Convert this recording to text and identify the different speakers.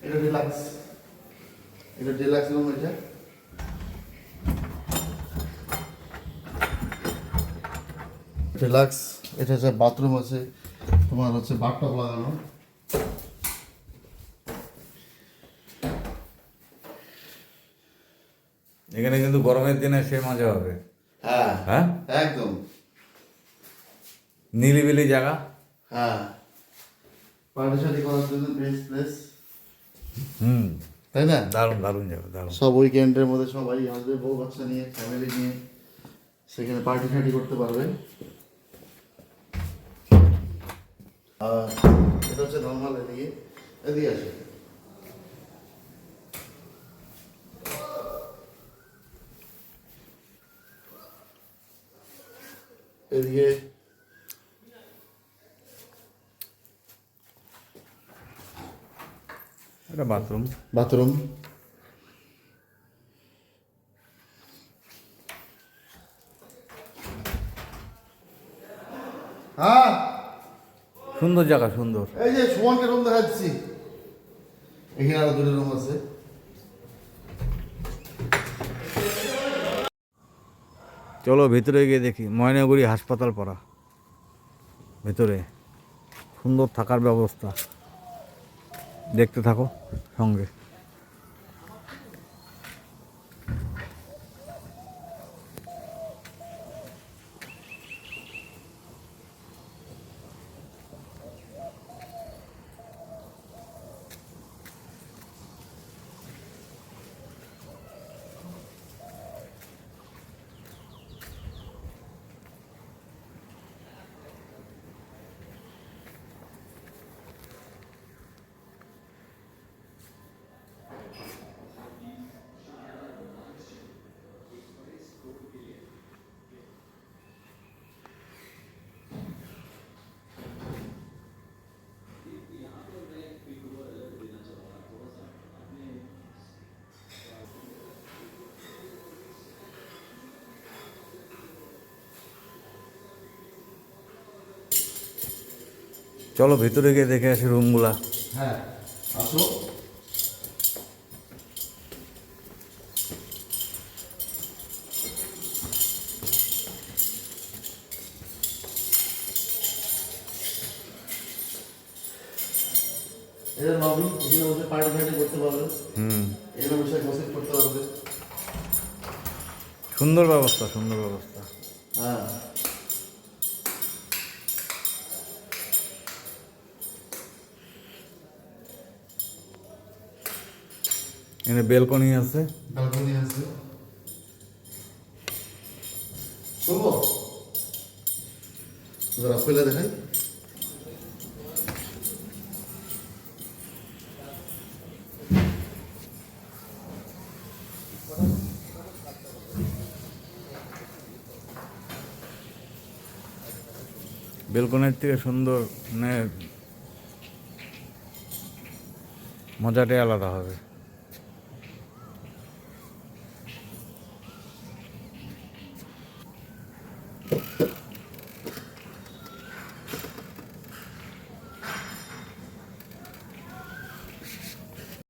Speaker 1: এটা ডিলাক্স, এটা deluxe room. এটা ডিলাক্স, এটা হচ্ছে বাথরুম আছে, তোমার হচ্ছে বাথটব লাগানো।
Speaker 2: এখানে কিন্তু গরমের দিনে সে মজা হবে।
Speaker 1: হ্যাঁ
Speaker 2: হ্যাঁ,
Speaker 1: একদম
Speaker 2: নিলিবিলি জায়গা।
Speaker 1: হ্যাঁ, পার্টি শার্টি করার জন্য বেস্ট প্লেস,
Speaker 2: হুম,
Speaker 1: তাই না?
Speaker 2: দারুণ দারুণ যাবে, দারুণ।
Speaker 1: সব উইকেন্ডের মধ্যে সবাই আসবে, বউ বাচ্চা নিয়ে, ফ্যামিলি নিয়ে সেখানে পার্টি শার্টি করতে পারবে। আর এটা হচ্ছে নর্মাল। এদিকে এদিকে আসে, এদিকে
Speaker 2: এটা বাথরুম।
Speaker 1: বাথরুম। হ্যাঁ,
Speaker 2: সুন্দর জায়গা, সুন্দর।
Speaker 1: এই যে সুমনকে রুম দেখাচ্ছি, এখানে আরো দুটো রুম আছে।
Speaker 2: চলো ভেতরে গিয়ে দেখি। ময়নাগুড়ি হাসপাতাল পাড়া, ভেতরে সুন্দর থাকার ব্যবস্থা। দেখতে থাকো সঙ্গে। চলো ভেতরে গিয়ে দেখে আসি রুমগুলা।
Speaker 1: হ্যাঁ আসো। এটা লবি, এখানে বসে পার্টি ফার্টি করতে পারবে।
Speaker 2: হুম,
Speaker 1: এখানে বসে গোসিপ করতে পারবে।
Speaker 2: সুন্দর ব্যবস্থা, সুন্দর ব্যবস্থা।
Speaker 1: হ্যাঁ,
Speaker 2: এখানে বেলকনি আছে।
Speaker 1: ব্যালকনি আছে। করবো এবার খুলে দেখাই।
Speaker 2: বেলকনির থেকে সুন্দর, মানে মজাটাই আলাদা হবে।